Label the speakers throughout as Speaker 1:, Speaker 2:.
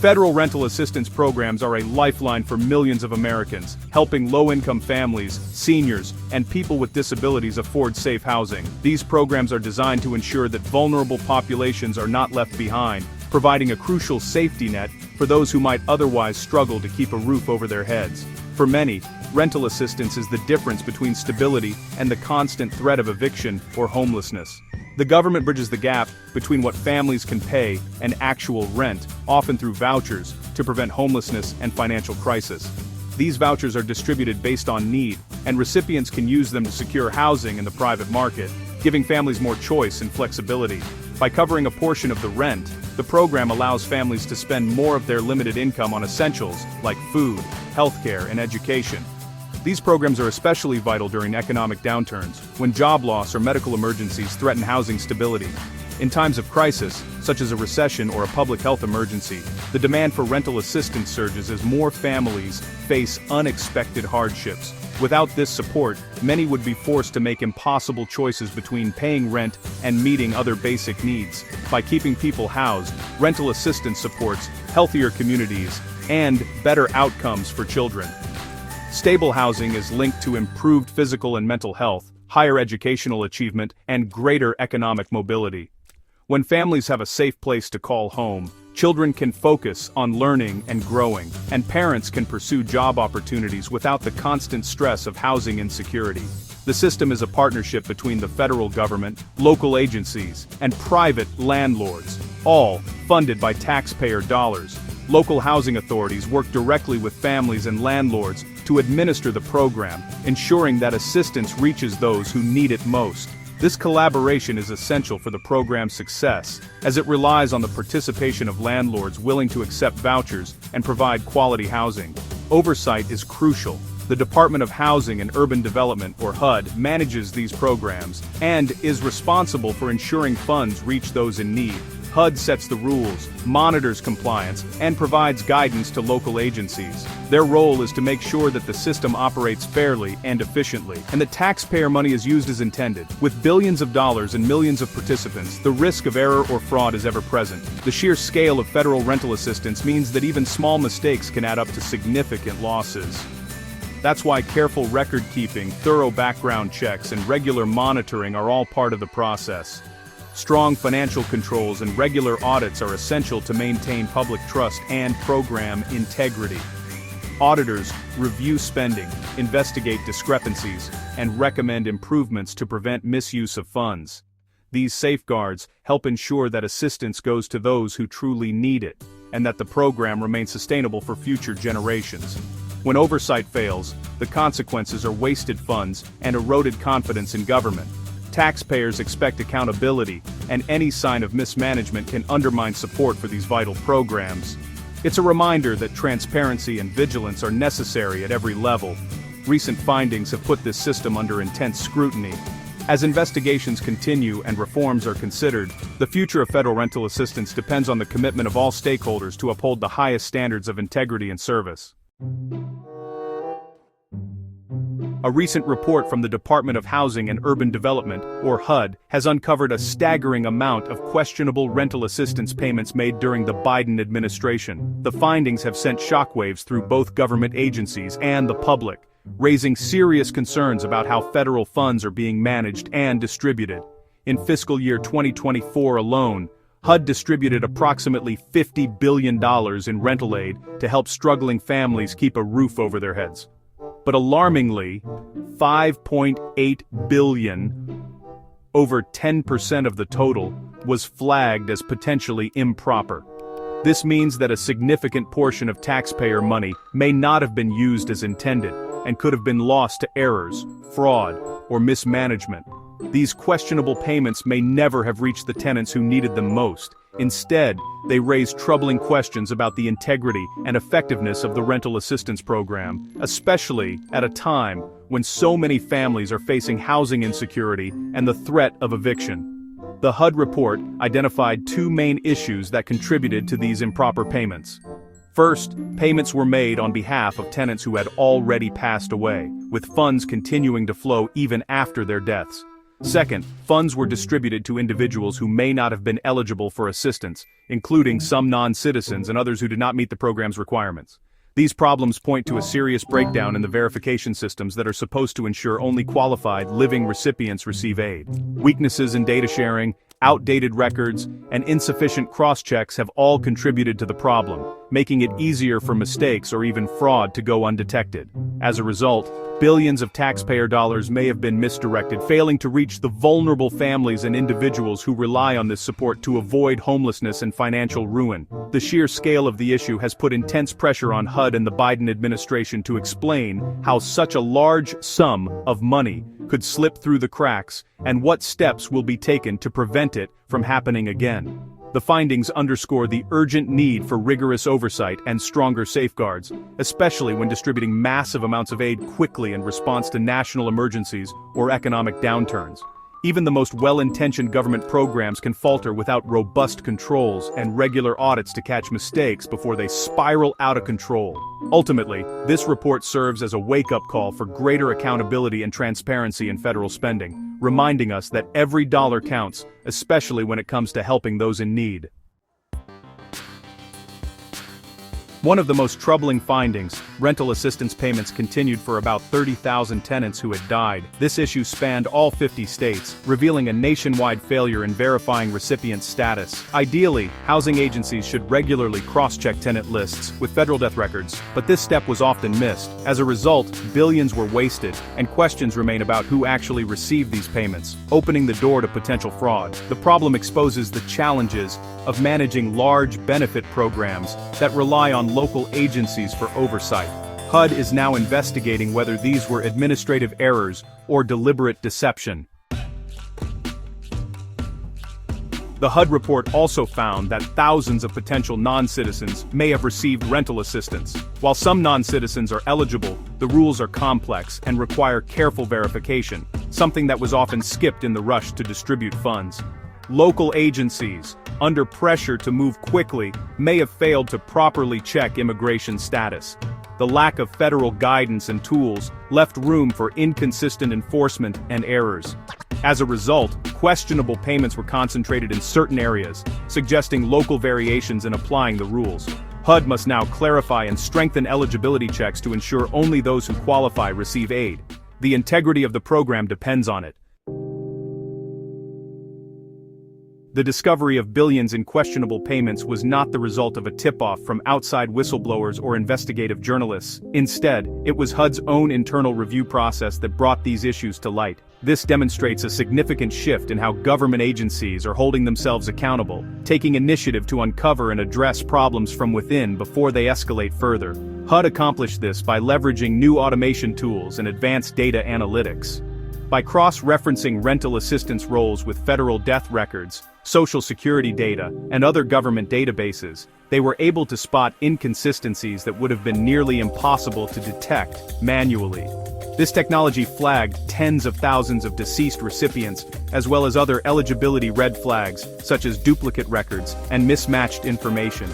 Speaker 1: Federal rental assistance programs are a lifeline for millions of Americans, helping low-income families, seniors, and people with disabilities afford safe housing. These programs are designed to ensure that vulnerable populations are not left behind, providing a crucial safety net for those who might otherwise struggle to keep a roof over their heads. For many, rental assistance is the difference between stability and the constant threat of eviction or homelessness. The government bridges the gap between what families can pay and actual rent, often through vouchers, to prevent homelessness and financial crisis. These vouchers are distributed based on need, and recipients can use them to secure housing in the private market, giving families more choice and flexibility. By covering a portion of the rent, the program allows families to spend more of their limited income on essentials like food, healthcare, and education. These programs are especially vital during economic downturns, when job loss or medical emergencies threaten housing stability. In times of crisis, such as a recession or a public health emergency, the demand for rental assistance surges as more families face unexpected hardships. Without this support, many would be forced to make impossible choices between paying rent and meeting other basic needs. By keeping people housed, rental assistance supports healthier communities and better outcomes for children. Stable housing is linked to improved physical and mental health, higher educational achievement, and greater economic mobility. When families have a safe place to call home, children can focus on learning and growing, and parents can pursue job opportunities without the constant stress of housing insecurity. The system is a partnership between the federal government, local agencies, and private landlords, all funded by taxpayer dollars. Local housing authorities work directly with families and landlords to administer the program, ensuring that assistance reaches those who need it most. This collaboration is essential for the program's success, as it relies on the participation of landlords willing to accept vouchers and provide quality housing. Oversight is crucial. The Department of Housing and Urban Development, or HUD, manages these programs and is responsible for ensuring funds reach those in need. HUD sets the rules, monitors compliance, and provides guidance to local agencies. Their role is to make sure that the system operates fairly and efficiently, and that taxpayer money is used as intended. With billions of dollars and millions of participants, the risk of error or fraud is ever present. The sheer scale of federal rental assistance means that even small mistakes can add up to significant losses. That's why careful record-keeping, thorough background checks, and regular monitoring are all part of the process. Strong financial controls and regular audits are essential to maintain public trust and program integrity. Auditors review spending, investigate discrepancies, and recommend improvements to prevent misuse of funds. These safeguards help ensure that assistance goes to those who truly need it, and that the program remains sustainable for future generations. When oversight fails, the consequences are wasted funds and eroded confidence in government. Taxpayers expect accountability, and any sign of mismanagement can undermine support for these vital programs. It's a reminder that transparency and vigilance are necessary at every level. Recent findings have put this system under intense scrutiny. As investigations continue and reforms are considered, the future of federal rental assistance depends on the commitment of all stakeholders to uphold the highest standards of integrity and service. A recent report from the Department of Housing and Urban Development, or HUD, has uncovered a staggering amount of questionable rental assistance payments made during the Biden administration. The findings have sent shockwaves through both government agencies and the public, raising serious concerns about how federal funds are being managed and distributed. In fiscal year 2024 alone, HUD distributed approximately $50 billion in rental aid to help struggling families keep a roof over their heads. But alarmingly, $5.8 billion, over 10% of the total, was flagged as potentially improper. This means that a significant portion of taxpayer money may not have been used as intended, and could have been lost to errors, fraud, or mismanagement. These questionable payments may never have reached the tenants who needed them most. Instead, they raise troubling questions about the integrity and effectiveness of the rental assistance program, especially at a time when so many families are facing housing insecurity and the threat of eviction. The HUD report identified two main issues that contributed to these improper payments. First, payments were made on behalf of tenants who had already passed away, with funds continuing to flow even after their deaths. Second, funds were distributed to individuals who may not have been eligible for assistance, including some non-citizens and others who did not meet the program's requirements. These problems point to a serious breakdown in the verification systems that are supposed to ensure only qualified, living recipients receive aid. Weaknesses in data sharing, outdated records, and insufficient cross-checks have all contributed to the problem, making it easier for mistakes or even fraud to go undetected. As a result, billions of taxpayer dollars may have been misdirected, failing to reach the vulnerable families and individuals who rely on this support to avoid homelessness and financial ruin. The sheer scale of the issue has put intense pressure on HUD and the Biden administration to explain how such a large sum of money could slip through the cracks and what steps will be taken to prevent it from happening again. The findings underscore the urgent need for rigorous oversight and stronger safeguards, especially when distributing massive amounts of aid quickly in response to national emergencies or economic downturns. Even the most well-intentioned government programs can falter without robust controls and regular audits to catch mistakes before they spiral out of control. Ultimately, this report serves as a wake-up call for greater accountability and transparency in federal spending, reminding us that every dollar counts, especially when it comes to helping those in need. One of the most troubling findings, rental assistance payments continued for about 30,000 tenants who had died. This issue spanned all 50 states, revealing a nationwide failure in verifying recipient status. Ideally, housing agencies should regularly cross-check tenant lists with federal death records, but this step was often missed. As a result, billions were wasted, and questions remain about who actually received these payments, opening the door to potential fraud. The problem exposes the challenges of managing large benefit programs that rely on local agencies for oversight. HUD is now investigating whether these were administrative errors or deliberate deception. The HUD report also found that thousands of potential non-citizens may have received rental assistance. While some non-citizens are eligible, the rules are complex and require careful verification, something that was often skipped in the rush to distribute funds. Local agencies, under pressure to move quickly, may have failed to properly check immigration status. The lack of federal guidance and tools left room for inconsistent enforcement and errors. As a result, questionable payments were concentrated in certain areas, suggesting local variations in applying the rules. HUD must now clarify and strengthen eligibility checks to ensure only those who qualify receive aid. The integrity of the program depends on it. The discovery of billions in questionable payments was not the result of a tip-off from outside whistleblowers or investigative journalists. Instead, it was HUD's own internal review process that brought these issues to light. This demonstrates a significant shift in how government agencies are holding themselves accountable, taking initiative to uncover and address problems from within before they escalate further. HUD accomplished this by leveraging new automation tools and advanced data analytics. By cross-referencing rental assistance rolls with federal death records, Social Security data, and other government databases, they were able to spot inconsistencies that would have been nearly impossible to detect manually. This technology flagged tens of thousands of deceased recipients, as well as other eligibility red flags, such as duplicate records and mismatched information.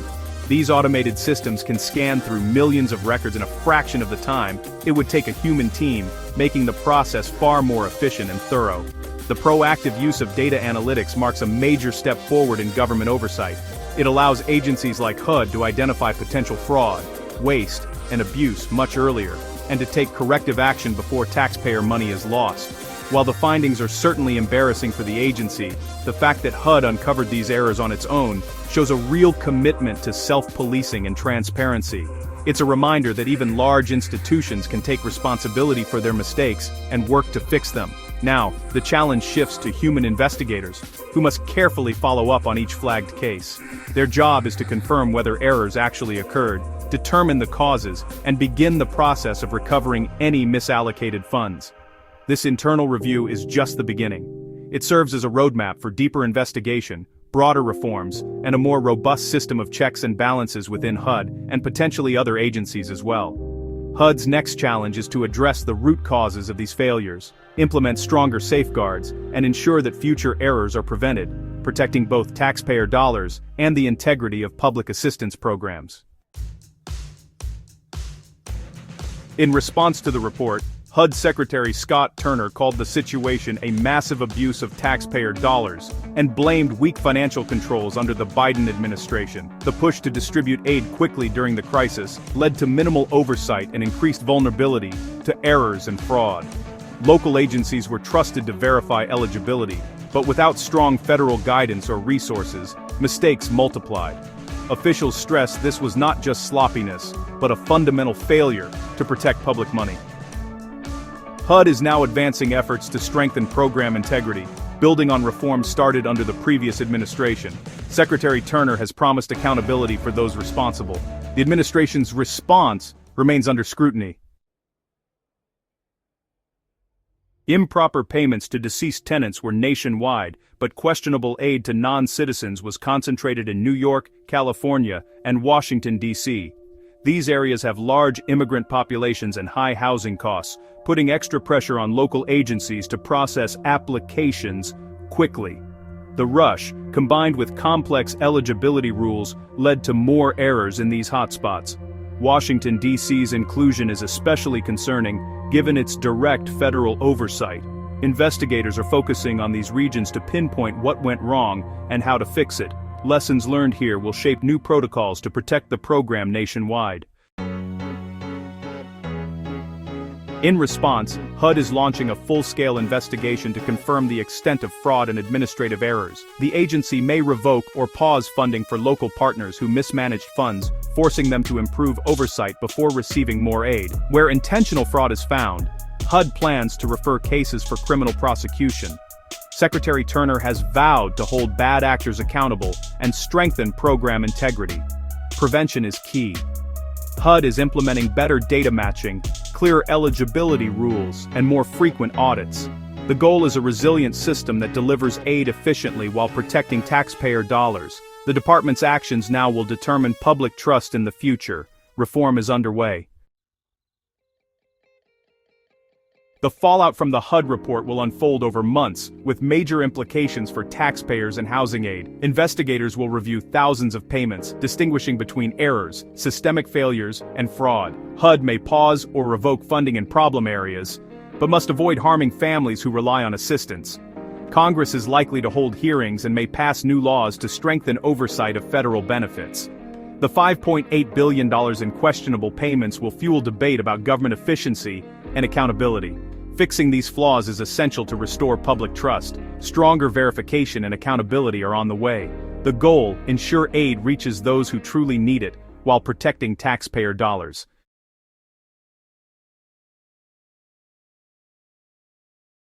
Speaker 1: These automated systems can scan through millions of records in a fraction of the time it would take a human team, making the process far more efficient and thorough. The proactive use of data analytics marks a major step forward in government oversight. It allows agencies like HUD to identify potential fraud, waste, and abuse much earlier, and to take corrective action before taxpayer money is lost. While the findings are certainly embarrassing for the agency, the fact that HUD uncovered these errors on its own shows a real commitment to self-policing and transparency. It's a reminder that even large institutions can take responsibility for their mistakes and work to fix them. Now, the challenge shifts to human investigators, who must carefully follow up on each flagged case. Their job is to confirm whether errors actually occurred, determine the causes, and begin the process of recovering any misallocated funds. This internal review is just the beginning. It serves as a roadmap for deeper investigation, broader reforms, and a more robust system of checks and balances within HUD and potentially other agencies as well. HUD's next challenge is to address the root causes of these failures, implement stronger safeguards, and ensure that future errors are prevented, protecting both taxpayer dollars and the integrity of public assistance programs. In response to the report, HUD Secretary Scott Turner called the situation a massive abuse of taxpayer dollars and blamed weak financial controls under the Biden administration. The push to distribute aid quickly during the crisis led to minimal oversight and increased vulnerability to errors and fraud. Local agencies were trusted to verify eligibility, but without strong federal guidance or resources, mistakes multiplied. Officials stressed this was not just sloppiness, but a fundamental failure to protect public money. HUD is now advancing efforts to strengthen program integrity, building on reforms started under the previous administration. Secretary Turner has promised accountability for those responsible. The administration's response remains under scrutiny. Improper payments to deceased tenants were nationwide, but questionable aid to non-citizens was concentrated in New York, California, and Washington, D.C. These areas have large immigrant populations and high housing costs, putting extra pressure on local agencies to process applications quickly. The rush, combined with complex eligibility rules, led to more errors in these hotspots. Washington, D.C.'s inclusion is especially concerning, given its direct federal oversight. Investigators are focusing on these regions to pinpoint what went wrong and how to fix it. Lessons learned here will shape new protocols to protect the program nationwide. In response, HUD is launching a full-scale investigation to confirm the extent of fraud and administrative errors. The agency may revoke or pause funding for local partners who mismanaged funds, forcing them to improve oversight before receiving more aid. Where intentional fraud is found, HUD plans to refer cases for criminal prosecution. Secretary Turner has vowed to hold bad actors accountable and strengthen program integrity. Prevention is key. HUD is implementing better data matching, clearer eligibility rules, and more frequent audits. The goal is a resilient system that delivers aid efficiently while protecting taxpayer dollars. The department's actions now will determine public trust in the future. Reform is underway. The fallout from the HUD report will unfold over months, with major implications for taxpayers and housing aid. Investigators will review thousands of payments, distinguishing between errors, systemic failures, and fraud. HUD may pause or revoke funding in problem areas, but must avoid harming families who rely on assistance. Congress is likely to hold hearings and may pass new laws to strengthen oversight of federal benefits. The $5.8 billion in questionable payments will fuel debate about government efficiency and accountability. Fixing these flaws is essential to restore public trust. Stronger verification and accountability are on the way. The goal: ensure aid reaches those who truly need it, while protecting taxpayer dollars.